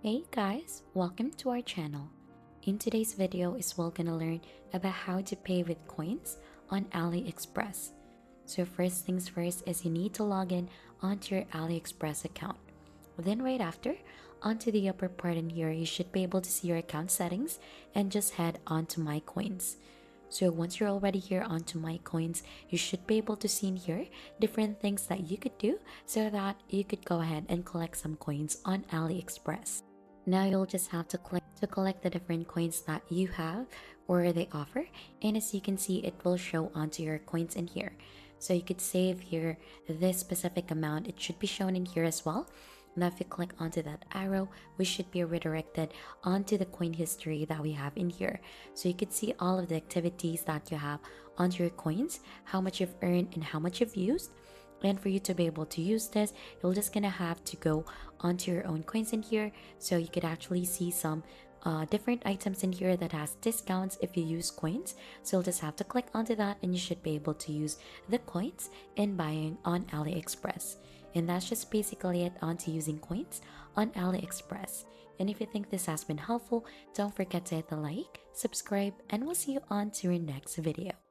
Hey guys, welcome to our channel. In today's video is we're gonna learn about how to pay with coins on AliExpress. So first things first is you need to log in onto your AliExpress account. Then right after, onto the upper part in here, you should be able to see your account settings and just head onto My Coins. So once you're already here onto My Coins, you should be able to see in here different things that you could do so that you could go ahead and collect some coins on AliExpress. Now you'll just have to click to collect the different coins that you have or they offer, and as you can see it will show onto your coins in here. So you could save here this specific amount, it should be shown in here as well. Now if you click onto that arrow, we should be redirected onto the coin history that we have in here. So you could see all of the activities that you have onto your coins, how much you've earned and how much you've used. And for you to be able to use this, you're just gonna have to go onto your own coins in here. So you could actually see some different items in here that has discounts if you use coins. So you'll just have to click onto that and you should be able to use the coins in buying on AliExpress. And that's just basically it onto using coins on AliExpress. And if you think this has been helpful, don't forget to hit the like, subscribe, and we'll see you on to your next video.